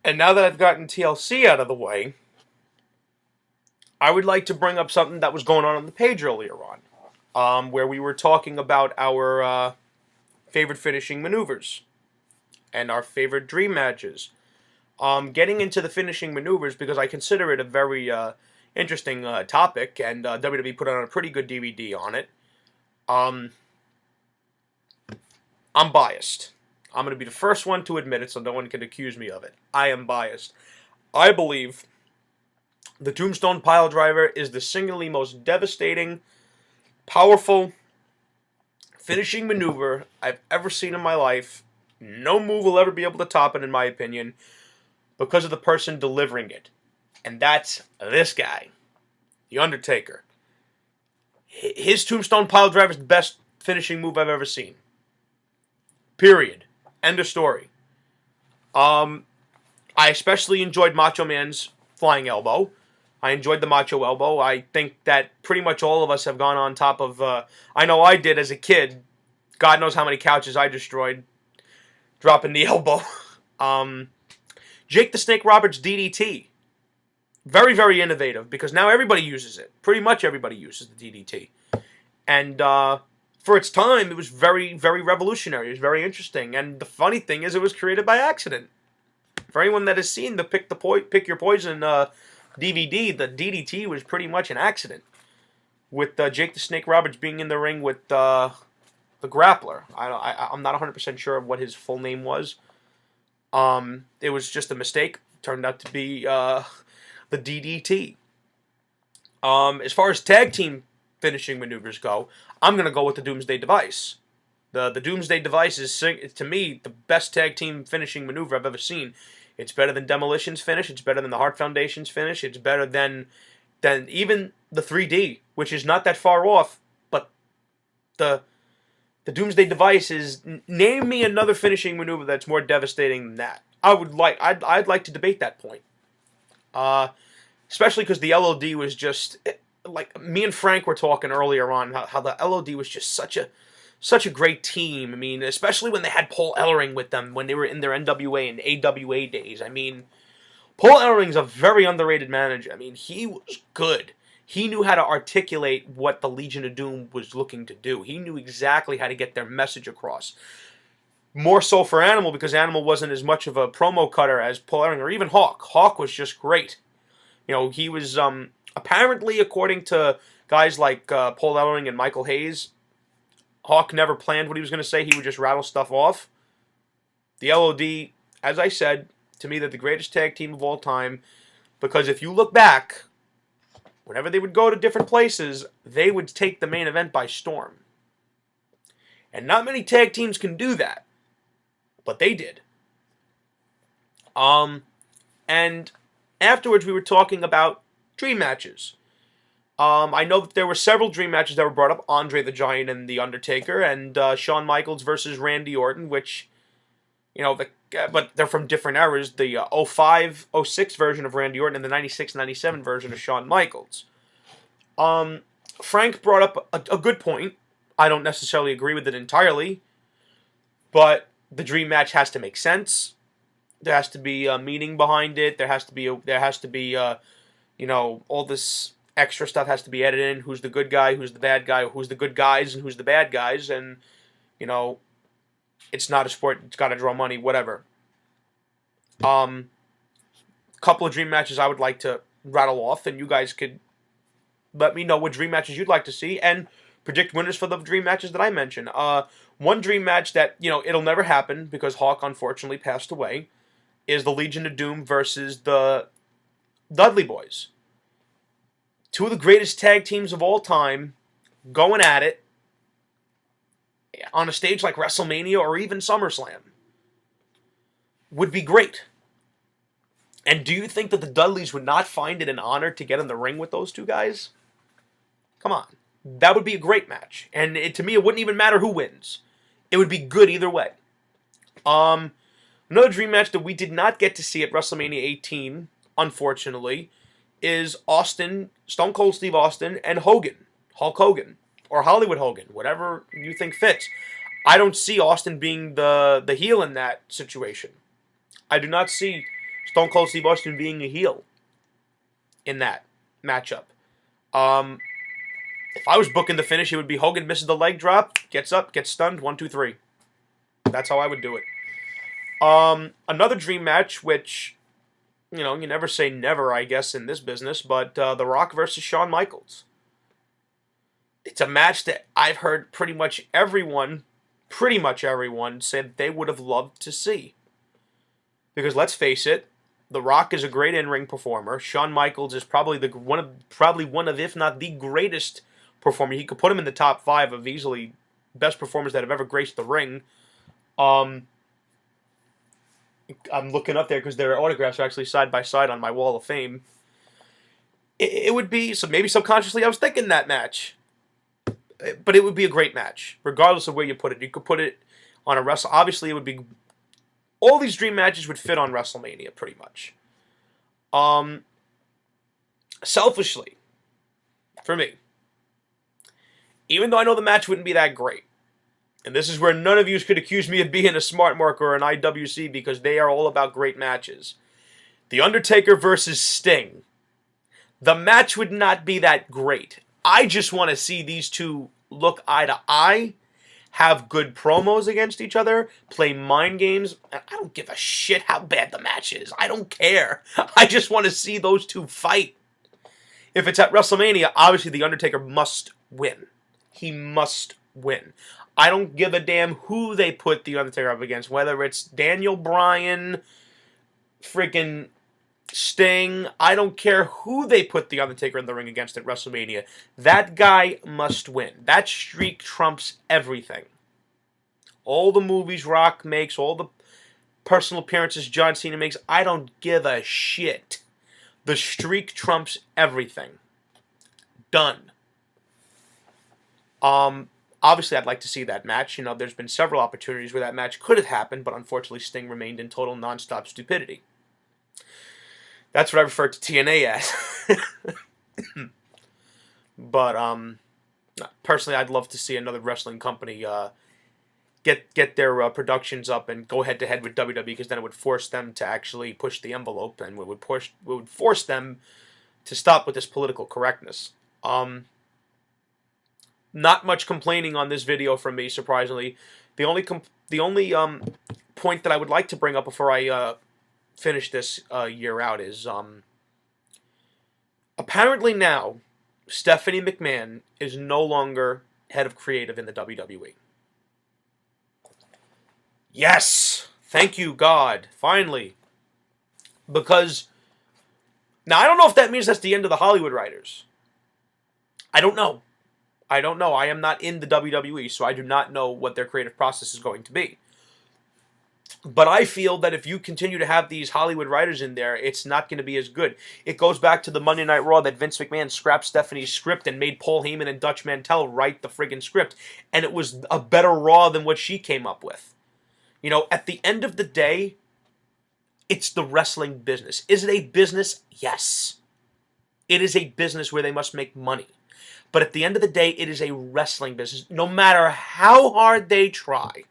And now that I've gotten TLC out of the way, I would like to bring up something that was going on the page earlier on, where we were talking about our favorite finishing maneuvers and our favorite dream matches. Getting into the finishing maneuvers because I consider it a very interesting topic, and WWE put on a pretty good DVD on it. Um, I'm biased. I'm going to be the first one to admit it, so no one can accuse me of it. I am biased. I believe the Tombstone Piledriver is the singularly most devastating, powerful finishing maneuver I've ever seen in my life. No move will ever be able to top it, in my opinion, because of the person delivering it. And that's this guy, The Undertaker. His Tombstone Piledriver is the best finishing move I've ever seen. Period. End of story. I especially enjoyed Macho Man's flying elbow. I enjoyed the Macho elbow. I think that pretty much all of us have gone on top of... I know I did as a kid. God knows how many couches I destroyed dropping the elbow. Jake the Snake Roberts DDT. Very, very innovative because now everybody uses it. Pretty much everybody uses the DDT. And for its time, it was very, very revolutionary. It was very interesting. And the funny thing is it was created by accident. For anyone that has seen the Pick Your Poison DVD, the DDT was pretty much an accident. With Jake the Snake Roberts being in the ring with the Grappler. I'm not 100% sure of what his full name was. It was just a mistake. Turned out to be the DDT. As far as tag team finishing maneuvers go, I'm going to go with the Doomsday Device. The Doomsday Device is, to me, the best tag team finishing maneuver I've ever seen. It's better than Demolition's finish. It's better than the Hart Foundation's finish. It's better than even the 3D, which is not that far off. But the Doomsday Device is... Name me another finishing maneuver that's more devastating than that. I'd like to debate that point. Especially because the LOD was just... Like, me and Frank were talking earlier on how the LOD was just such a great team. I mean, especially when they had Paul Ellering with them when they were in their NWA and AWA days. I mean, Paul Ellering's a very underrated manager. I mean, he was good. He knew how to articulate what the Legion of Doom was looking to do. He knew exactly how to get their message across. More so for Animal, because Animal wasn't as much of a promo cutter as Paul Ellering, or even Hawk. Hawk was just great. You know, he was, apparently, according to guys like Paul Ellering and Michael Hayes, Hawk never planned what he was going to say. He would just rattle stuff off. The LOD, as I said, to me, they're the greatest tag team of all time. Because if you look back, whenever they would go to different places, they would take the main event by storm. And not many tag teams can do that. But they did. And afterwards, we were talking about dream matches. I know that there were several dream matches that were brought up. Andre the Giant and The Undertaker, and Shawn Michaels versus Randy Orton, which, you know, but they're from different eras. The 05, 06 version of Randy Orton and the 96, 97 version of Shawn Michaels. Frank brought up a good point. I don't necessarily agree with it entirely, but the dream match has to make sense. There has to be a meaning behind it. There has to be, you know, all this extra stuff has to be added in. Who's the good guy? Who's the bad guy? Who's the good guys and who's the bad guys? And, you know, it's not a sport. It's got to draw money. Whatever. Couple of dream matches I would like to rattle off, and you guys could let me know what dream matches you'd like to see and predict winners for the dream matches that I mentioned. One dream match that, you know, it'll never happen because Hawk unfortunately passed away is the Legion of Doom versus the Dudley Boys. Two of the greatest tag teams of all time going at it on a stage like WrestleMania or even SummerSlam would be great. And do you think that the Dudleys would not find it an honor to get in the ring with those two guys? Come on. That would be a great match. And to me, it wouldn't even matter who wins. It would be good either way. Another dream match that we did not get to see at WrestleMania 18, unfortunately, is Austin, Stone Cold Steve Austin, and Hogan. Hulk Hogan. Or Hollywood Hogan. Whatever you think fits. I don't see Austin being the heel in that situation. I do not see Stone Cold Steve Austin being a heel in that matchup. If I was booking the finish, it would be Hogan misses the leg drop, gets up, gets stunned, 1, 2, 3. That's how I would do it. Another dream match, which, you know, you never say never, I guess, in this business, but The Rock versus Shawn Michaels. It's a match that I've heard pretty much everyone say that they would have loved to see. Because let's face it, The Rock is a great in-ring performer. Shawn Michaels is probably one of, if not the greatest performer. He could put him in the top 5 of easily best performers that have ever graced the ring. I'm looking up there because their autographs are actually side by side on my wall of fame. It would be, so maybe subconsciously I was thinking that match. But it would be a great match, regardless of where you put it. You could put it on a wrestle. Obviously, it would be, all these dream matches would fit on WrestleMania, pretty much. Selfishly, for me, even though I know the match wouldn't be that great, and this is where none of you could accuse me of being a smart mark or an IWC, because they are all about great matches. The Undertaker versus Sting. The match would not be that great. I just want to see these two look eye to eye, have good promos against each other, play mind games. I don't give a shit how bad the match is. I don't care. I just want to see those two fight. If it's at WrestleMania, obviously The Undertaker must win. He must win. I don't give a damn who they put The Undertaker up against, whether it's Daniel Bryan, freaking Sting. I don't care who they put The Undertaker in the ring against at WrestleMania. That guy must win. That streak trumps everything. All the movies Rock makes, all the personal appearances John Cena makes, I don't give a shit. The streak trumps everything. Done. Obviously, I'd like to see that match. You know, there's been several opportunities where that match could have happened, but unfortunately Sting remained in total non-stop stupidity. That's what I refer to TNA as. But personally, I'd love to see another wrestling company get their productions up and go head to head with WWE, because then it would force them to actually push the envelope, and it would force them to stop with this political correctness. Not much complaining on this video from me, surprisingly. The only point that I would like to bring up before I finish this year out is apparently now Stephanie McMahon is no longer head of creative in the WWE. Yes! Thank you, God. Finally. Because now I don't know if that means that's the end of the Hollywood writers. I don't know. I am not in the WWE, so I do not know what their creative process is going to be. But I feel that if you continue to have these Hollywood writers in there, it's not going to be as good. It goes back to the Monday Night Raw that Vince McMahon scrapped Stephanie's script and made Paul Heyman and Dutch Mantell write the friggin' script. And it was a better Raw than what she came up with. You know, at the end of the day, it's the wrestling business. Is it a business? Yes. It is a business where they must make money. But at the end of the day, it is a wrestling business. No matter how hard they try,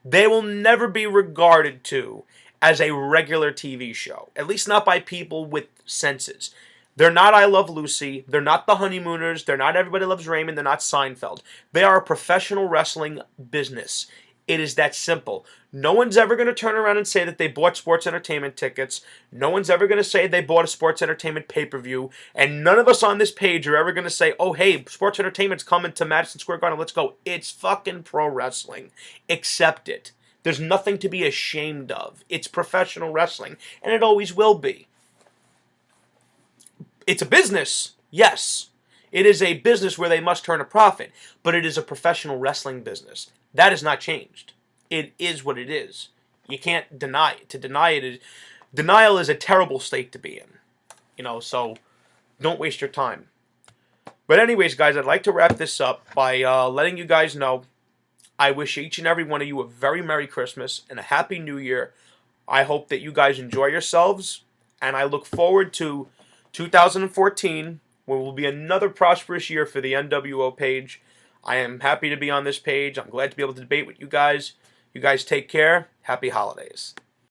they will never be regarded to as a regular TV show. At least not by people with senses. They're not I Love Lucy. They're not The Honeymooners. They're not Everybody Loves Raymond. They're not Seinfeld. They are a professional wrestling business. It is that simple. No one's ever going to turn around and say that they bought sports entertainment tickets. No one's ever going to say they bought a sports entertainment pay-per-view. And none of us on this page are ever going to say, oh, hey, sports entertainment's coming to Madison Square Garden. Let's go. It's fucking pro wrestling. Accept it. There's nothing to be ashamed of. It's professional wrestling. And it always will be. It's a business. Yes. It is a business where they must turn a profit. But it is a professional wrestling business. That has not changed. It is what it is. You can't deny it. To deny it is... Denial is a terrible state to be in. You know, so don't waste your time. But anyways, guys, I'd like to wrap this up by letting you guys know I wish each and every one of you a very Merry Christmas and a Happy New Year. I hope that you guys enjoy yourselves. And I look forward to 2014, where will be another prosperous year for the NWO page. I am happy to be on this page. I'm glad to be able to debate with you guys. You guys take care. Happy holidays.